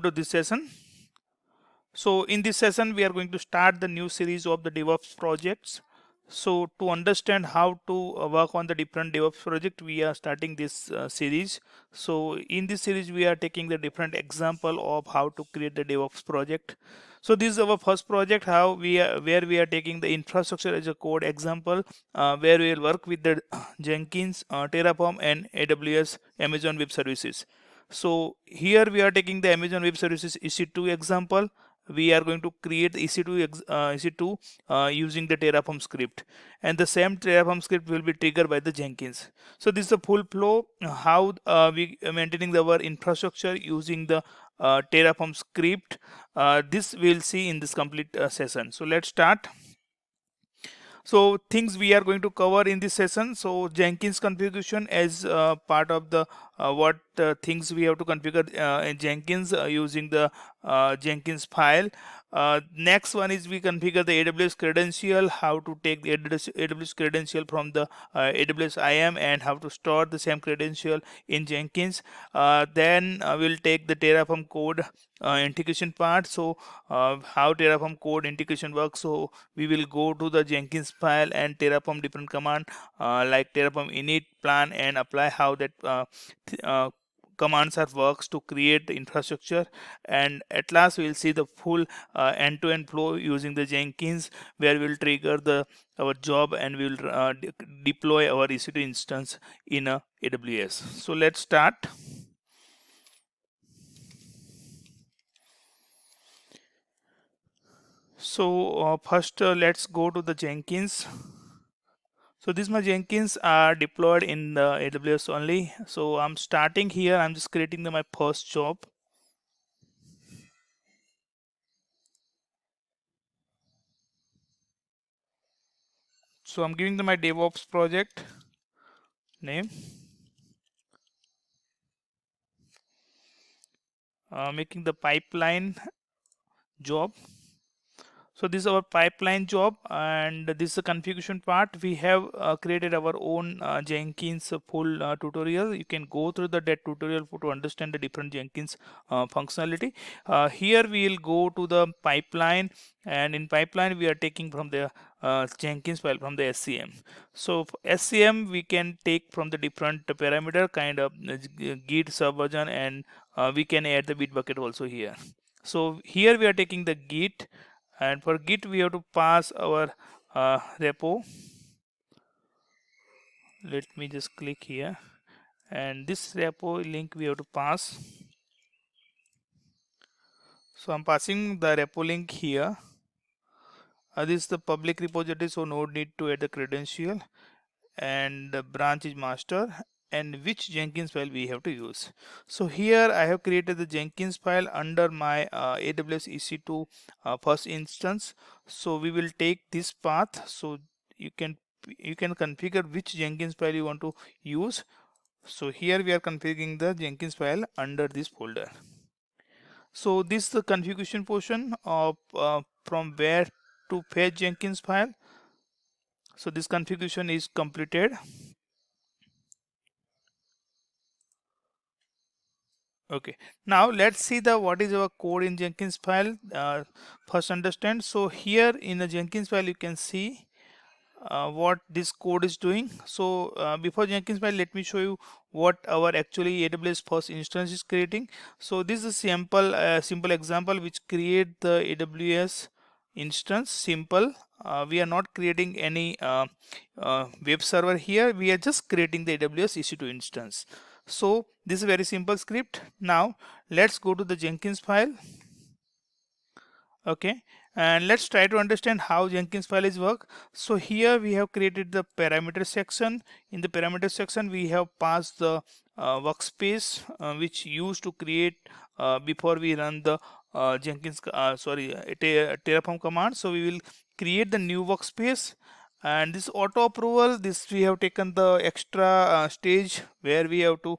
to this session. So in this session, we are going to start the new series of the DevOps projects. So to understand how to work on the different DevOps project, we are starting this series. So in this series, we are taking the different example of how to create the DevOps project. So this is our first project, where we are taking the infrastructure as a code example, where we will work with the Jenkins, Terraform, and AWS Amazon Web Services. So here we are taking the Amazon Web Services EC2 example. We are going to create the EC2 using the Terraform script, and the same Terraform script will be triggered by the Jenkins. So this is the full flow, how we are maintaining our infrastructure using the Terraform script. This we'll see in this complete session. So let's start. So things we are going to cover in this session. So Jenkins configuration as part of the what things we have to configure in Jenkins using the Jenkins file. Next one is we configure the AWS credential, how to take the AWS credential from the AWS IAM and how to store the same credential in Jenkins. Then we'll take the Terraform code integration part. So how Terraform code integration works. So we will go to the Jenkins file and Terraform different command like Terraform init, plan, and apply, how that commands are works to create the infrastructure. And at last we will see the full end-to-end flow using the Jenkins, where we will trigger the our job and we will deploy our EC2 instance in a AWS. So let's start. So first let's go to the Jenkins. So these my Jenkins are deployed in the AWS only. So I'm starting here. I'm just creating my first job. So I'm giving my DevOps project name. Making the pipeline job. So this is our pipeline job, and this is the configuration part. We have created our own Jenkins full tutorial. You can go through that tutorial to understand the different Jenkins functionality. Here we will go to the pipeline, and in pipeline we are taking from the Jenkins file from the SCM. So SCM we can take from the different parameter kind of Git, Subversion, and we can add the Bitbucket also here. So here we are taking the Git, and for Git we have to pass our repo. Let me just click here, and this repo link we have to pass. So I'm passing the repo link here. This is the public repository, so no need to add the credential, and the branch is master, and which Jenkins file we have to use. So here I have created the Jenkins file under my AWS EC2 first instance. So we will take this path. So you can configure which Jenkins file you want to use. So here we are configuring the Jenkins file under this folder. So this is the configuration portion of from where to fetch Jenkins file. So this configuration is completed. Okay, now let's see the what is our code in Jenkins file. First understand. So here in the Jenkins file you can see what this code is doing. So before Jenkins file, let me show you what our actually AWS first instance is creating. So this is a simple example which create the AWS instance. Simple. We are not creating any web server here. We are just creating the AWS EC2 instance. So this is a very simple script. Now let's go to the Jenkins file. Okay, and let's try to understand how Jenkins file is work. So here we have created the parameter section. In the parameter section we have passed the workspace which used to create before we run the Terraform command. So we will create the new workspace, And this auto approval, this we have taken the extra stage where we have to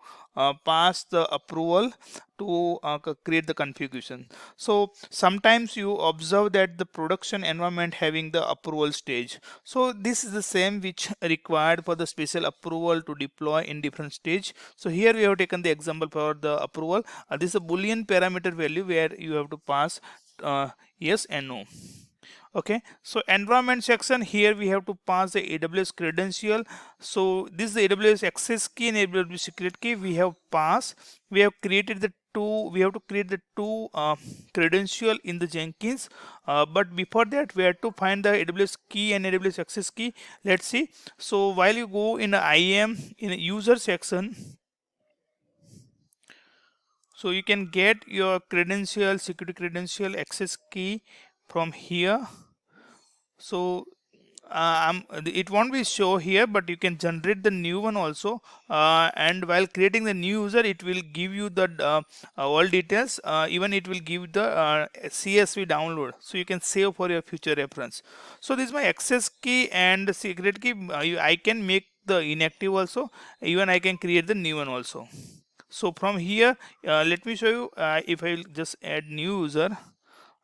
pass the approval to create the configuration. So sometimes you observe that the production environment having the approval stage. So this is the same which required for the special approval to deploy in different stage. So here we have taken the example for the approval. This is a Boolean parameter value where you have to pass yes and no. Okay, so environment section, here we have to pass the AWS credential. So this is the AWS access key and AWS secret key we have passed. We have created the two, we have to create the two credential in the Jenkins, but before that we have to find the AWS key and AWS access key. Let's see. So while you go in the IAM in the user section, so you can get your credential, security credential, access key from here. So it won't be show here, but you can generate the new one also, and while creating the new user it will give you the all details, even it will give the CSV download, so you can save for your future reference. So this is my access key and the secret key. I can make the inactive also, even I can create the new one also. So from here let me show you, if I will just add new user,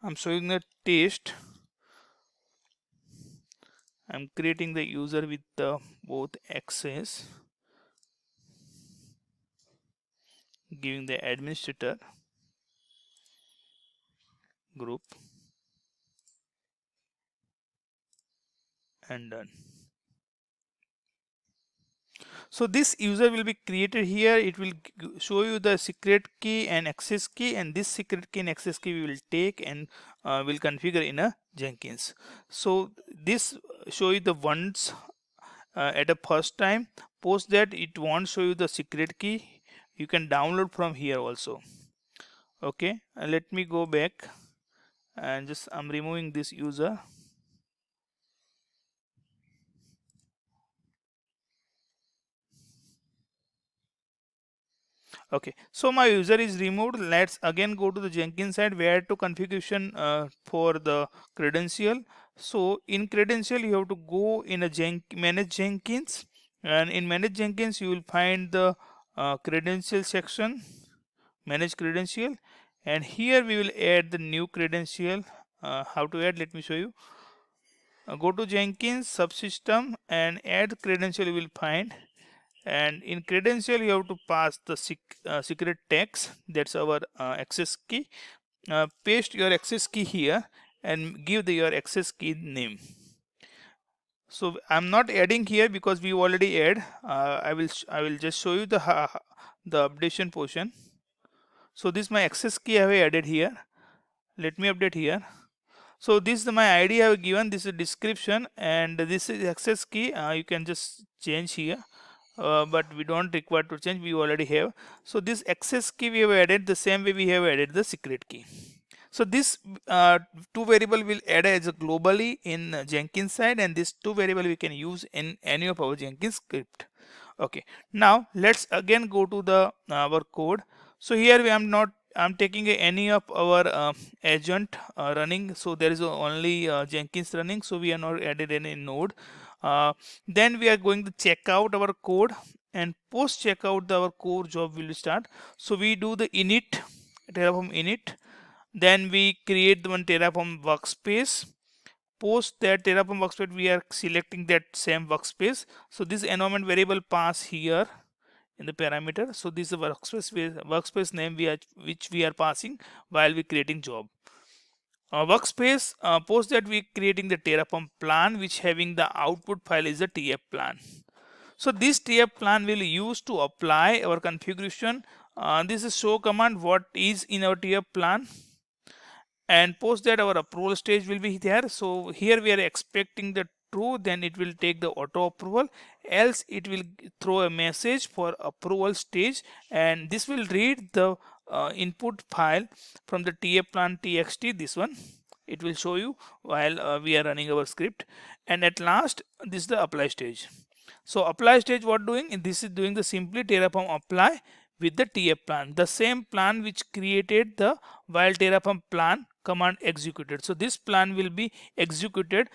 I'm showing the test. I'm creating the user with both access, giving the administrator group, and done. So this user will be created here. It will show you the secret key and access key, and this secret key and access key we will take and will configure in a Jenkins. So this show you the ones at a first time. Post that it won't show you the secret key. You can download from here also. Okay, let me go back and just I'm removing this user. Okay, so my user is removed. Let's again go to the Jenkins side where to configuration for the credential. So in credential you have to go in a manage Jenkins, and in manage Jenkins you will find the credential section, manage credential, and here we will add the new credential. How to add, let me show you. Go to Jenkins subsystem and add credential you will find, and in credential you have to pass the secret text, that's our access key. Paste your access key here and give your access key name. So I'm not adding here because we already add. I will just show you the updation portion. So this is my access key I have added here. Let me update here. So this is my ID I have given, this is description, and this is access key. You can just change here, but we don't require to change, we already have. So this access key we have added the same way we have added the secret key. So this two variable will add as a globally in Jenkins side, and this two variable we can use in any of our Jenkins script. Okay, now let's again go to the our code. So here I'm taking any of our agent running, so there is only Jenkins running, so we are not added any node. Then we are going to check out our code, and post checkout our core job will start. So we do the init, Terraform init, then we create the one Terraform workspace. Post that Terraform workspace we are selecting that same workspace. So this environment variable pass here in the parameter. So this is a workspace name which we are passing while we creating job. Workspace, post that we creating the Terraform plan, which having the output file is a TF plan. So this TF plan will use to apply our configuration. This is show command what is in our TF plan, and post that our approval stage will be there. So here we are expecting the true, then it will take the auto approval, else it will throw a message for approval stage, and this will read the input file from the TF plan txt, this one it will show you while we are running our script. And at last this is the apply stage. So apply stage what doing, this is doing the simply Terraform apply with the TF plan, the same plan which created the while Terraform plan command executed. So this plan will be executed.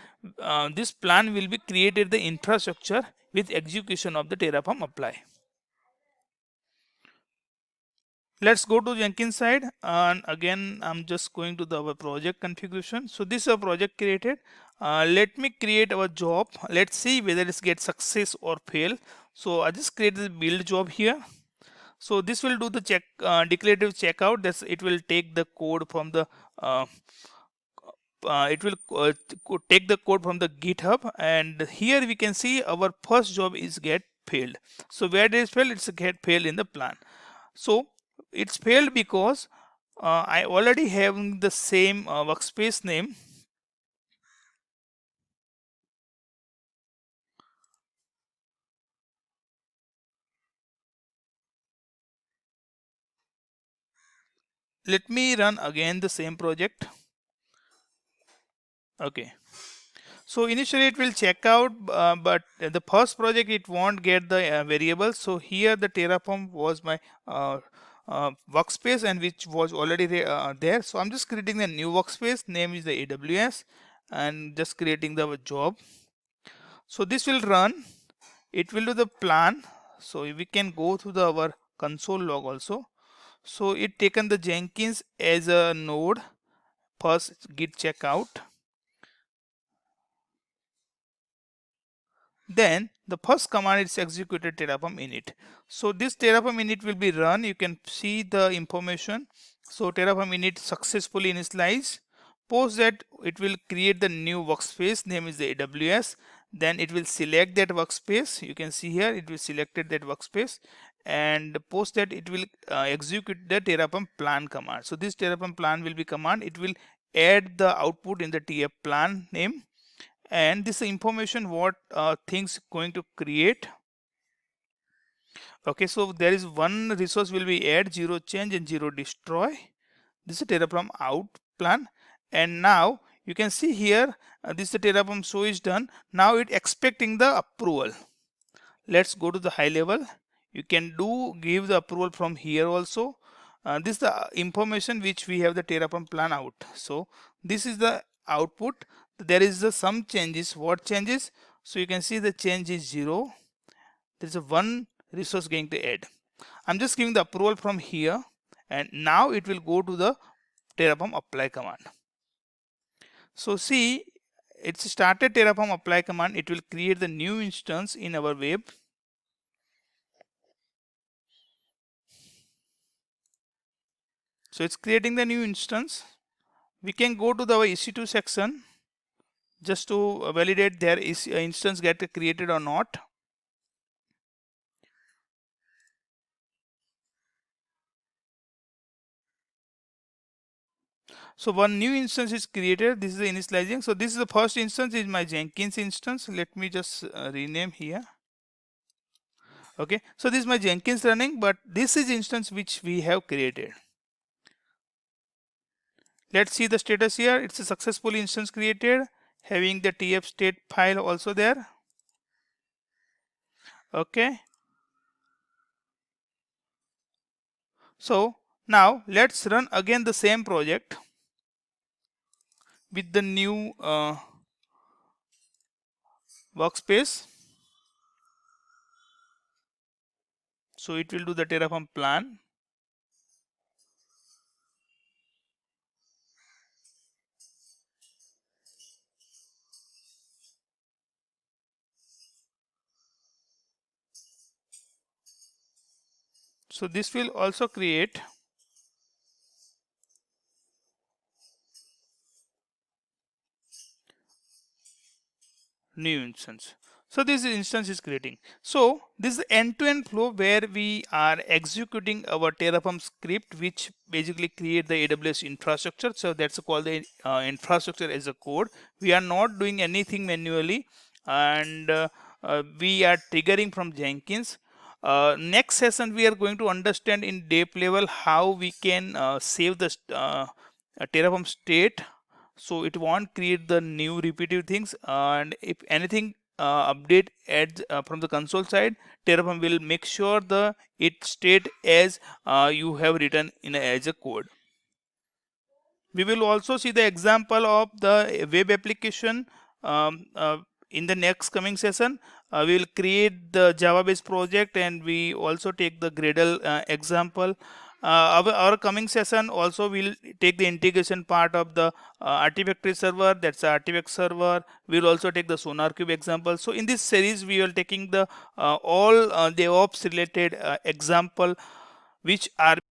This plan will be created the infrastructure with execution of the Terraform apply. Let's go to Jenkins side, and again I'm just going to our project configuration. So this is a project created. Let me create our job. Let's see whether it's get success or fail. So I just created the build job here. So this will do the check declarative checkout. That's it will take the code from the it will take the code from the GitHub, and here we can see our first job is get failed. So where it is failed, it's get failed in the plan. So it's failed because I already have the same workspace name. Let me run again the same project. Okay. So initially it will check out, but the first project it won't get the variable. So here the Terraform was my workspace, and which was already there. So I'm just creating a new workspace. Name is the AWS, and just creating the job. So this will run. It will do the plan. So we can go through our console log also. So it taken the Jenkins as a node. First git checkout. Then the first command is executed Terraform init. So this Terraform init will be run. You can see the information. So Terraform init successfully initialized. Post that it will create the new workspace. Name is the AWS. Then it will select that workspace. You can see here it will selected that workspace, and post that it will execute the Terraform plan command. So this Terraform plan will be command. It will add the output in the TF plan name, and this information what things going to create. Okay, so there is one resource will be add, zero change and zero destroy. This is Terraform out plan, and now you can see here this is the Terraform show is done. Now it expecting the approval. Let's go to the high level. You can give the approval from here also. This is the information which we have the Terraform plan out. So this is the output. There is some changes. What changes? So you can see the change is 0. There is a one resource going to add. I'm just giving the approval from here, and now it will go to the Terraform apply command. So see, it's started Terraform apply command. It will create the new instance in our web. So it's creating the new instance. We can go to the EC2 section just to validate their instance get created or not. So one new instance is created. This is the initializing. So this is the first instance is my Jenkins instance. Let me just rename here. Okay, so this is my Jenkins running, but this is instance which we have created. Let's see the status here. It's a successful instance created, having the TF state file also there. Okay. So now let's run again the same project with the new workspace. So it will do the Terraform plan. So this will also create new instance. So this instance is creating. So this is the end-to-end flow where we are executing our Terraform script, which basically create the AWS infrastructure. So that's called the infrastructure as a code. We are not doing anything manually, and we are triggering from Jenkins. Next session we are going to understand in depth level how we can save the Terraform state, so it won't create the new repetitive things, and if anything update adds from the console side, Terraform will make sure the it state as you have written in as a code. We will also see the example of the web application in the next coming session. We will create the Java based project, and we also take the Gradle example. Our coming session also will take the integration part of the Artifactory server, that's the Artifact server. We will also take the SonarQube example. So in this series we will taking the all DevOps related example which are